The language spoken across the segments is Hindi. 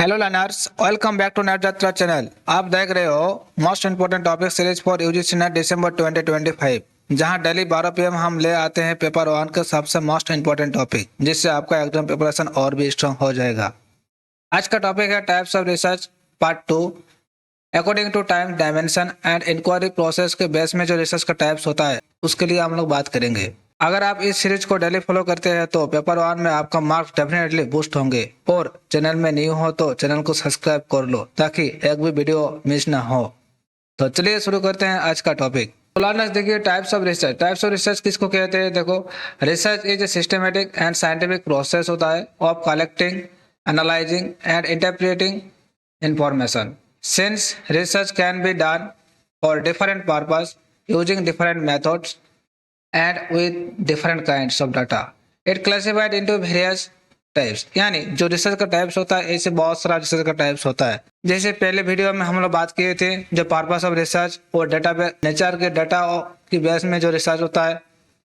Hello learners, welcome back to net Yatra channel. आप देख रहे हो most important topic series for UGC NET December 2025, जहां डेली 12 PM हम ले आते हैं पेपर 1 के सबसे मोस्ट इंपोर्टेंट टॉपिक, जिससे आपका एग्जाम प्रिपरेशन और भी स्ट्रांग हो जाएगा। आज का टॉपिक है types of research part 2। According to time dimension and inquiry process के बेस में जो रिसर्च का टाइप्स होता है उसके लिए हम लोग बात करेंगे। अगर आप इस सीरीज को डेली फॉलो करते हैं तो पेपर 1 में आपका मार्क्स डेफिनेटली बूस्ट होंगे। और चैनल में न्यू हो तो चैनल को सब्सक्राइब कर लो ताकि एक भी वीडियो मिस ना हो। तो चलिए शुरू करते हैं आज का टॉपिक। तो लर्नर्स देखिए, types of research. Types of research किसको कहते हैं? देखो, research is a systematic and scientific process होता है of collecting, analysing and interpreting information. Since research can be done for different purpose using different methods and with different kinds of data. It classified into various types. यानी जो रिसर्च का टाइप्स होता है ऐसे बहुत सारा रिसर्च का टाइप्स होता है। जैसे पहले वीडियो में हम लोग बात किए थे जो पर्पस ऑफ रिसर्च और डाटा नेचर के डाटा की बेस में जो रिसर्च होता है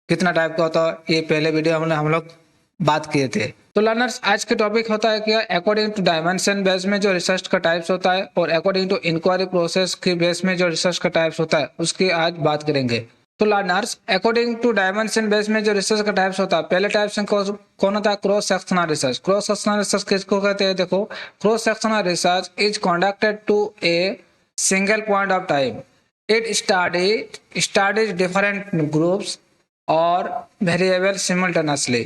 कितना टाइप का होता है, ये पहले वीडियो में हम लोग बात किए थे। तो लर्नर्स आज के टॉपिक होता है क्या, अकॉर्डिंग टू डायमेंशन बेस में जो रिसर्च का टाइप्स होता है और अकॉर्डिंग टू इंक्वायरी प्रोसेस के बेस में जो रिसर्च का टाइप्स होता है उसकी आज बात करेंगे। तो learners according to dimension base में जो रिसर्च का टाइप्स होता है, पहले टाइप्स कौन होता है? Cross sectional research. Cross sectional research किसको कहते हैं? देखो, cross sectional research is conducted to a single point of time. It studies different groups और variable simultaneously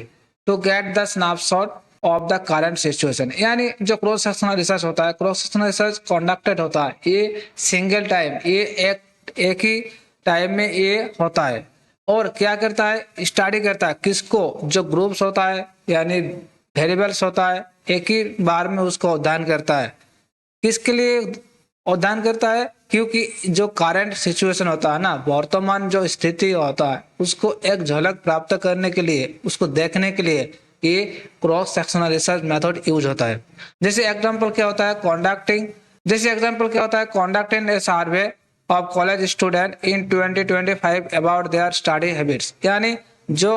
to get the snapshot of the current situation. यानी जो क्रॉस सेक्शनल रिसर्च होता है, क्रॉस सेक्शनल रिसर्च कंडक्टेड होता है ये सिंगल टाइम, ये एक ही टाइम में ये होता है। और क्या करता है? स्टडी करता है किसको? जो ग्रुप्स होता है यानी वेरिएबल्स होता है, एक ही बार में उसको अध्ययन करता है। किसके लिए अध्ययन करता है? क्योंकि जो करंट सिचुएशन होता है ना, वर्तमान जो स्थिति होता है उसको एक झलक प्राप्त करने के लिए, उसको देखने के लिए ये cross sectional research method use होता है। जैसे एग्जाम्पल क्या होता है? Conducting a survey of college student in 2025 about their study habits। यानी जो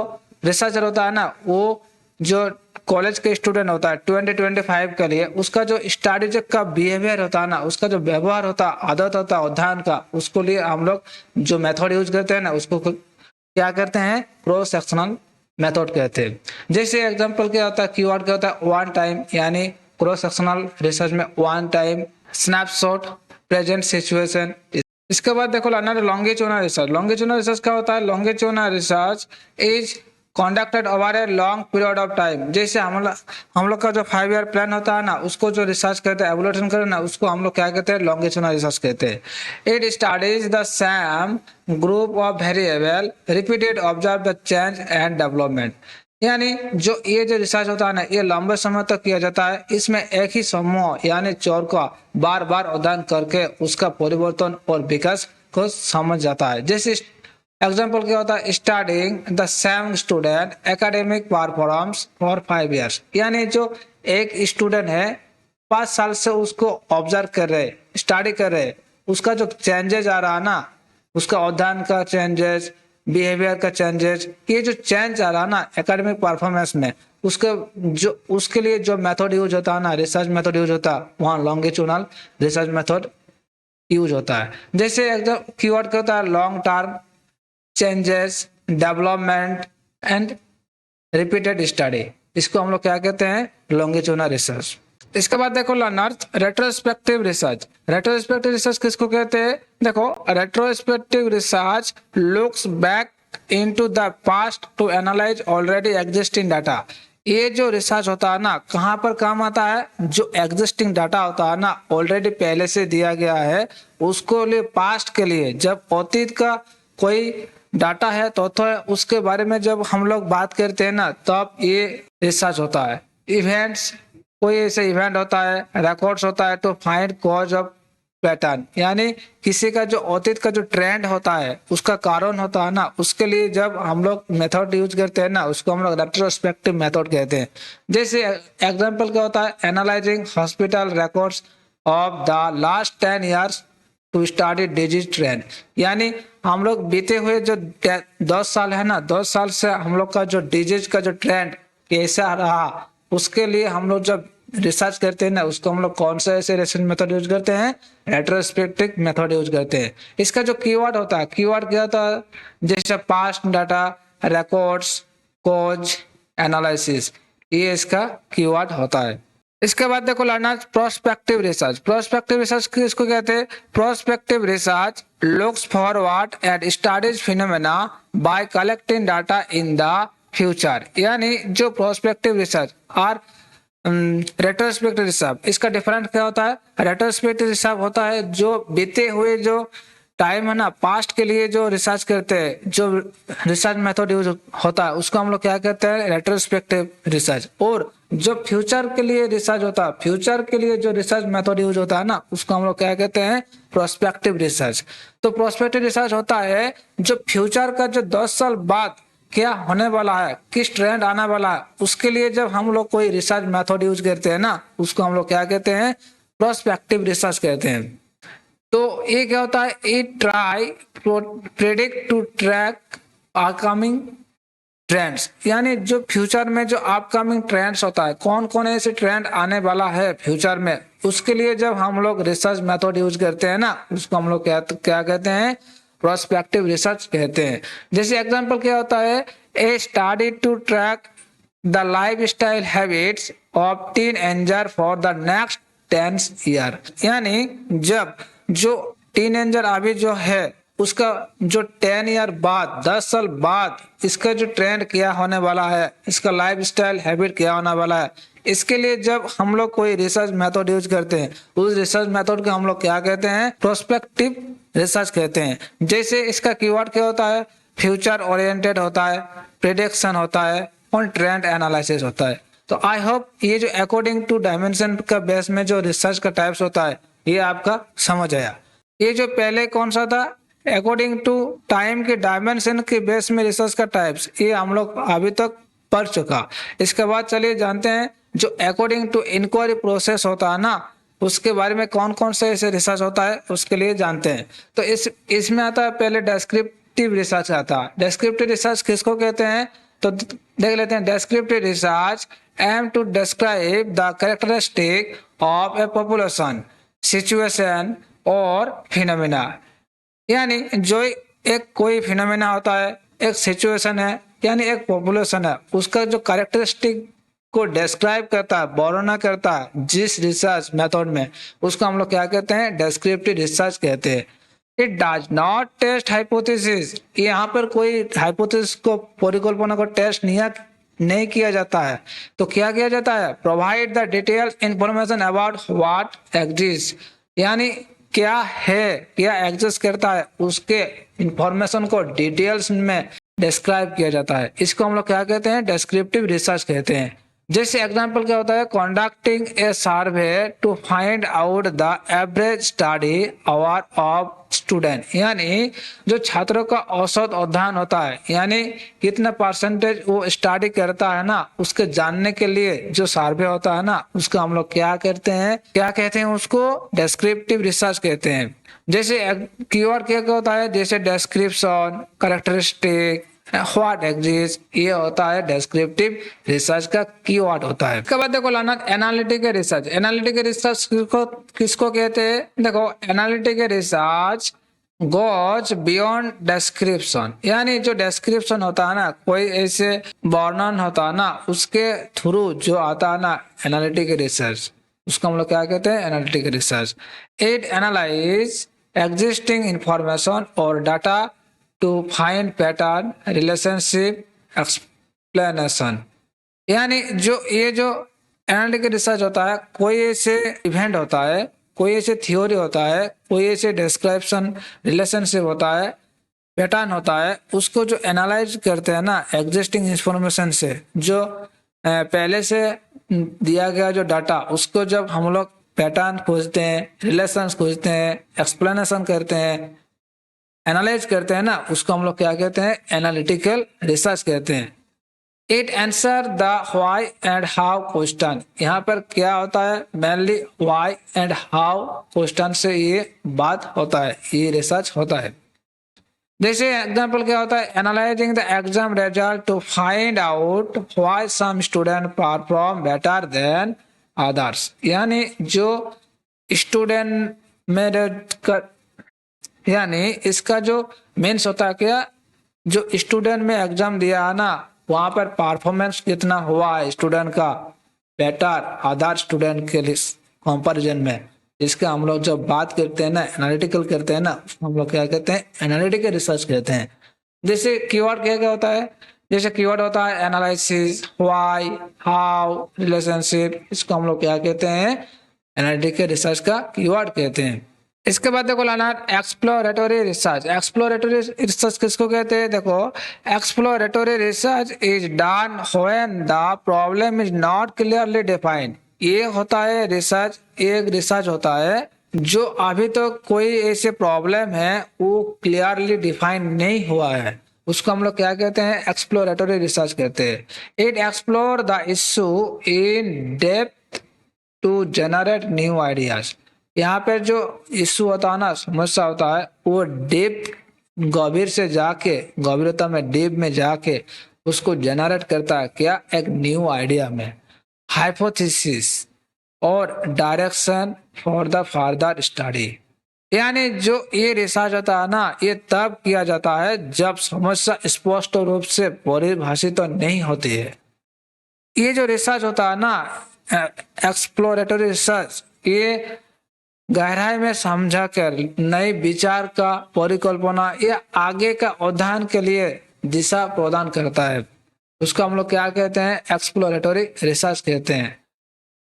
रिसर्चर होता है ना, वो जो कॉलेज के स्टूडेंट होता है 2025 के लिए उसका जो स्टडी का बिहेवियर होता है ना, उसका जो व्यवहार होता है, आदत होता है अध्ययन का, उसको लिए हम लोग जो मेथड यूज करते हैं ना उसको क्या करते हैं? क्रॉस सेक्शनल मेथड कहते हैं। जैसे एग्जाम्पल क्या होता है, कीवर्ड क्या होता है? One time. यानी क्रॉस सेक्शनल रिसर्च में one time, snapshot, present situation. इसके बाद देखो learner longitudinal research. Longitudinal research क्या होता है? Longitudinal research is conducted over a long period of time. जैसे हम लोग का जो 5 ईयर प्लान होता है ना, उसको जो रिसर्च करते हैं, एवोल्यूशन करते हैं ना, उसको हम लोग क्या कहते हैं? लॉन्गिट्यूडनल रिसर्च कहते हैं। It studies the same group of variable repeated observe the change and development. यानी जो ये रिसर्च होता है ना, ये लंबे समय तक किया जाता है। इसमें एक ही समूह यानी चौर का बार बार अध्ययन करके उसका परिवर्तन और विकास को समझ जाता है। जैसे एग्जाम्पल क्या होता है? Studying the same student academic performance for 5 years। यानी जो एक स्टूडेंट है 5 साल से उसको ऑब्जर्व कर रहे, स्टडी कर रहे, उसका जो चेंजेस आ रहा है ना, उसका अध्ययन का चेंजेस, बिहेवियर का चेंजेस, ये जो चेंज आ रहा है ना एकेडमिक परफॉर्मेंस में, उसके लिए जो मेथड यूज होता है ना, रिसर्च मेथड यूज होता है, वहाँ लॉन्गिट्यूडनल रिसर्च मेथड यूज होता है। जैसे एकदम कीवर्ड क्या होता है? Long term, changes, development and repeated study. इसको हम लोग क्या कहते हैं? Longitudinal research. इसके बाद देखो learners retrospective research. Retrospective research किसको कहते हैं? देखो, retrospective research looks back into the past to analyse already existing data. ये जो रिसर्च होता है ना, कहाँ पर काम आता है? जो एग्जिस्टिंग डाटा होता है ना, ऑलरेडी पहले से दिया गया है, उसको लिए पास्ट के लिए जब अतीत का कोई डाटा है तो उसके बारे में जब हम लोग बात करते हैं ना, तब ये रिसर्च होता है। इवेंट्स, कोई ऐसे इवेंट होता है, रिकॉर्ड्स होता है to find cause of pattern. यानी किसी का जो अतीत का जो ट्रेंड होता है, उसका कारण होता है ना, उसके लिए जब हम लोग मेथड यूज करते हैं ना, उसको हम लोग रेट्रोस्पेक्टिव मेथड कहते हैं। जैसे एग्जांपल क्या होता है? Analysing hospital records of the last 10 years to study disease trend. यानी हम लोग बीते हुए जो 10 साल है ना, 10 साल से हम लोग का जो डिजीज का जो ट्रेंड कैसा रहा, उसके लिए हम लोग जब रिसर्च करते हैं ना, उसको हम लोग कौन सा ऐसे रिसर्च मेथड यूज करते हैं, रेट्रोस्पेक्टिव मेथड यूज करते हैं। इसका जो कीवर्ड होता है, कीवर्ड क्या होता है, जैसे past data, records, cause, analysis, ये इसका कीवर्ड होता है। इसके बाद देखो learner prospective research. Prospective research किसको कहते हैं? Prospective research looks forward and studies phenomena bye collecting data in the future. यानी जो प्रोस्पेक्टिव रिसर्च और रेट्रोस्पेक्टिव रिसर्च, इसका डिफरेंस क्या होता है? रेट्रोस्पेक्टिव रिसर्च होता है जो बीते हुए जो टाइम है ना, पास्ट के लिए जो रिसर्च करते हैं, जो रिसर्च मेथड यूज होता है उसको हम लोग क्या कहते हैं? Retrospective research. और जो फ्यूचर के लिए रिसर्च होता है, फ्यूचर के लिए जो रिसर्च मेथड यूज होता है ना, उसको हम लोग क्या कहते हैं? Prospective research. तो प्रोस्पेक्टिव रिसर्च होता है जो फ्यूचर का जो 10 साल बाद क्या होने वाला है, किस ट्रेंड आने वाला है, उसके लिए जब हम लोग कोई रिसर्च मेथड यूज करते हैं ना, उसको हम लोग क्या कहते हैं? प्रोस्पेक्टिव रिसर्च कहते हैं। तो ये क्या होता है? It try predict to track upcoming trends. यानी जो फ्यूचर में जो अपकमिंग ट्रेंड्स होता है, कौन कौन ऐसे ट्रेंड आने वाला है फ्यूचर में, उसके लिए जब हम लोग रिसर्च मेथड यूज करते हैं ना, उसको हम लोग क्या कहते हैं? प्रोस्पेक्टिव रिसर्च कहते हैं। जैसे एग्जांपल क्या होता है? A study to track the life style habits of teenager for the next 10 year. यानी जब जो टीनेजर अभी जो है उसका जो 10 ईयर बाद, 10 साल बाद इसका जो ट्रेंड क्या होने वाला है, इसका लाइफ स्टाइल हैबिट क्या होने वाला है, इसके लिए जब हम लोग कोई रिसर्च मेथड यूज करते हैं, उस रिसर्च मेथड को हम लोग क्या कहते हैं? प्रोस्पेक्टिव रिसर्च कहते हैं। जैसे इसका कीवर्ड क्या होता है? फ्यूचर ओरिएंटेड होता है, प्रेडिक्शन होता है और ट्रेंड एनालिसिस होता है। तो आई होप ये जो अकॉर्डिंग टू डायमेंशन का बेस में जो रिसर्च का टाइप्स होता है, ये आपका समझ आया। ये जो पहले कौन सा था, अकॉर्डिंग टू टाइम के डायमेंशन के बेस में रिसर्च का टाइप्स, ये हम लोग अभी तक पढ़ चुका। इसके बाद चलिए जानते हैं जो अकॉर्डिंग टू इंक्वायरी प्रोसेस होता है ना, उसके बारे में कौन कौन से ऐसे रिसर्च होता है उसके लिए जानते हैं। तो इसमें आता है पहले डेस्क्रिप्टिव रिसर्च आता है। डेस्क्रिप्टिव रिसर्च किसको कहते हैं? तो देख लेते हैं। Descriptive research aim to describe the characteristic of a population, situation और फिनोमेना। यानी जो एक कोई फिनोमेना होता है, एक सिचुएशन है, यानी एक पॉपुलेशन है, उसका जो कैरेक्टरिस्टिक को डिस्क्राइब करता है, वर्णना करता है जिस रिसर्च मेथड में, उसको हम लोग क्या कहते हैं? डेस्क्रिप्टिव रिसर्च कहते हैं। It does not test hypothesis. यहाँ पर कोई हाइपोथेसिस को, परिकल्पना को टेस्ट नहीं किया जाता है। तो क्या किया जाता है? Provide the details information about what exist. यानी क्या है, क्या एग्जिस्ट करता है, उसके इंफॉर्मेशन को डिटेल्स में डिस्क्राइब किया जाता है। इसको हम लोग क्या कहते हैं? डिस्क्रिप्टिव रिसर्च कहते हैं। जैसे एग्जांपल क्या होता है? Conducting a survey to find out the average study hour of student. यानी जो छात्रों का औसत अध्ययन होता है, यानी कितना परसेंटेज वो स्टडी करता है ना, उसके जानने के लिए जो सर्वे होता है ना, उसको हम लोग क्या कहते हैं? उसको डिस्क्रिप्टिव रिसर्च कहते हैं। जैसे कीवर्ड क्या होता है? जैसे डिस्क्रिप्शन, कैरेक्टरिस्टिक, व्हाट एग्जिस्ट, ये होता है डिस्क्रिप्टिव रिसर्च का कीवर्ड होता है। इसके बाद देखो learner analytical research. Analytical research किसको कहते हैं? देखो analytical research goes beyond description. यानी जो डिस्क्रिप्शन होता है ना, कोई ऐसे वर्णन होता है ना, उसके थ्रू जो आता है ना एनालिटिकल रिसर्च, उसको हम लोग क्या कहते हैं? Analytical research. It analyse existing information और data to find pattern, relationship, explanation. यानी जो एनालिटिकल रिसर्च होता है, कोई ऐसे इवेंट होता है, कोई ऐसे थ्योरी होता है, कोई ऐसे डिस्क्रिप्शन, रिलेशनशिप होता है, पैटर्न होता है, उसको जो एनालाइज करते हैं ना एग्जिस्टिंग इंफॉर्मेशन से, जो पहले से दिया गया जो डाटा, उसको जब हम लोग पैटर्न खोजते हैं, रिलेशंस खोजते हैं, एक्सप्लेनेशन करते हैं, एनालाइज करते हैं ना, उसको हम लोग क्या कहते हैं? एनालिटिकल रिसर्च कहते हैं। It answer the why and how question. यहाँ पर क्या होता है? Mainly why and how question से ये बात होता है, ये रिसर्च होता है। जैसे एग्जाम्पल क्या होता है? Analysing the exam result to find out why some student perform better than others, यानी जो स्टूडेंट मेरिट का, यानी इसका जो मेंस होता है क्या, जो स्टूडेंट में एग्जाम दिया है ना, वहां पर परफॉर्मेंस कितना हुआ है स्टूडेंट का बेटर अदर स्टूडेंट के लिए कंपैरिजन में, इसका हम लोग जब बात करते हैं ना, एनालिटिकल करते हैं ना, उसको हम लोग क्या कहते हैं, एनालिटिकल रिसर्च कहते हैं। जैसे कीवर्ड क्या क्या होता है, जैसे कीवर्ड होता है एनालिसिस, व्हाई, हाउ, रिलेशनशिप, इसको हम लोग क्या कहते हैं, एनालिटिकल रिसर्च का कीवर्ड कहते हैं। इसके बाद देखो लाना एक्सप्लोरेटरी रिसर्च। एक्सप्लोरेटरी रिसर्च किसको कहते हैं, देखो exploratory research is done when the problem is not clearly defined. ये होता है रिसर्च, एक रिसर्च होता है जो अभी तो कोई ऐसे प्रॉब्लम है वो क्लियरली डिफाइन नहीं हुआ है, उसको हम लोग क्या कहते हैं, एक्सप्लोरेटरी रिसर्च कहते हैं। It explore the issue in depth to generate new ideas. यहाँ पर जो इश्यू होता है ना, समस्या होता है, वो डीप गंभीर से जाके, गंभीरता में डीप में जाके उसको जनरेट करता है क्या, एक न्यू आइडिया में, हाइपोथेसिस और direction for the further study. यानी जो ये रिसर्च होता है ना, ये तब किया जाता है जब समस्या स्पष्ट रूप से परिभाषित तो नहीं होती है। ये जो रिसर्च होता है ना, एक्सप्लोरेटरी रिसर्च, ये गहराई में समझा कर नए विचार का परिकल्पना या आगे का अध्ययन के लिए दिशा प्रदान करता है, उसको हम लोग क्या कहते हैं, एक्सप्लोरेटरी रिसर्च कहते हैं।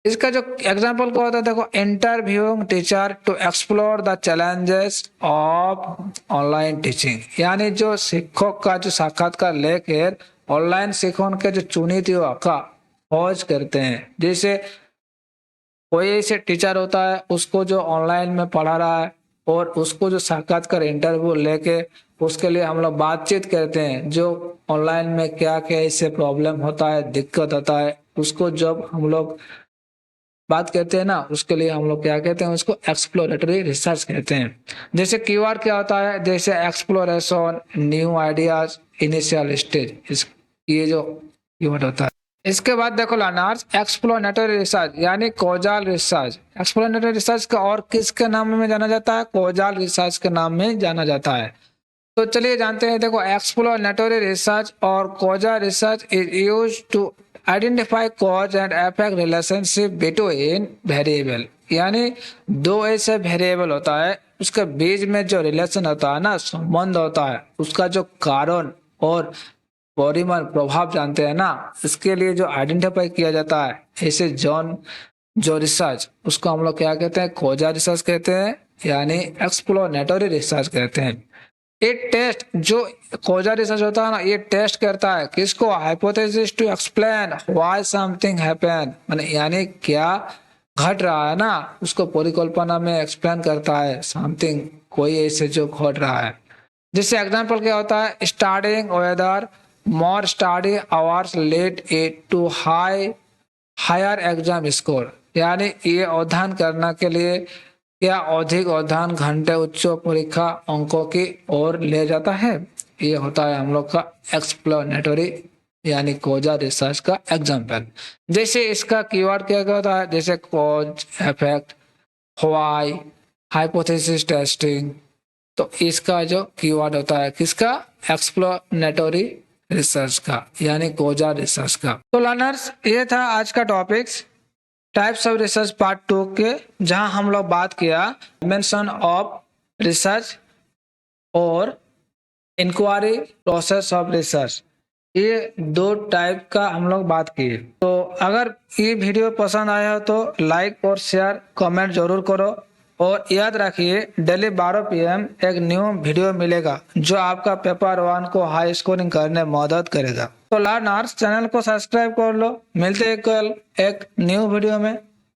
इसका जो एग्जाम्पल क्या होता है, देखो interviewing teacher to explore the challenges of online teaching, यानी जो शिक्षक का जो साक्षात्कार लेकर ऑनलाइन शिक्षण के जो चुनौतियों का खोज करते हैं। जैसे कोई ऐसे टीचर होता है, उसको जो ऑनलाइन में पढ़ा रहा है और उसको जो साक्षात्कार इंटरव्यू लेके उसके लिए हम लोग बातचीत करते हैं, जो ऑनलाइन में क्या क्या इससे प्रॉब्लम होता है, दिक्कत होता है, उसको जब हम लोग बात करते हैं ना, उसके लिए हम लोग क्या कहते हैं, उसको एक्सप्लोरेटरी रिसर्च कहते हैं। जैसे कीवर्ड क्या होता है, जैसे exploration, new ideas, initial stage, इस ये जो कीवर्ड होता है। इसके बाद देखो लर्नर्स एक्सप्लोरेटरी रिसर्च यानी कॉजल रिसर्च। एक्सप्लोरेटरी रिसर्च का और किसके नाम में जाना जाता है, कॉजल रिसर्च के नाम में जाना जाता है। तो चलिए जानते हैं, देखो एक्सप्लोरेटरी रिसर्च और causal research is used to identify cause and effect relationship between variable, यानी दो ऐसे वेरिएबल होता है, उसके बीच में जो रिलेशन होता है ना, संबंध होता है, उसका जो कारण और परिमाण प्रभाव जानते हैं ना, इसके लिए जो आइडेंटिफाई किया जाता है ऐसे जो रिसर्च, उसको हम लोग क्या कहते हैं, कॉजल रिसर्च कहते हैं, यानी एक्सप्लोरेटरी रिसर्च कहते हैं। ये टेस्ट जो कॉजल रिसर्च होता है ना, ये टेस्ट करता है किसको, hypothesis to explain why something happen, माने यानी क्या घट रहा है ना, उसको परिकल्पना में एक्सप्लेन करता है, समथिंग कोई ऐसे जो घट रहा है। जैसे एग्जांपल क्या होता है, studying whether more study hours lead it to higher exam score, यानी ये अध्ययन करने के लिए क्या अधिक अध्ययन घंटे उच्च परीक्षा अंकों की ओर ले जाता है। ये होता है हम लोग का एक्सप्लोरेटरी यानी कॉजल रिसर्च का एग्जांपल। जैसे इसका कीवर्ड क्या क्या होता है, जैसे cause, effect, why, hypothesis testing, तो इसका जो कीवर्ड होता है किसका, एक्सप्लोरेटरी रिसर्च का यानी कॉजल रिसर्च का। तो लर्नर्स ये था आज का topics types of research part 2 के, जहां हम लोग बात किया डायमेंशन ऑफ रिसर्च और इंक्वायरी प्रोसेस ऑफ रिसर्च, ये दो टाइप का हम लोग बात किए। तो अगर ये वीडियो पसंद आया हो तो लाइक और शेयर कमेंट जरूर करो, और याद रखिए डेली 12 PM एक न्यू वीडियो मिलेगा जो आपका पेपर 1 को हाई स्कोरिंग करने में मदद करेगा। तो लर्नर्स चैनल को सब्सक्राइब कर लो, मिलते हैं कल एक न्यू वीडियो में।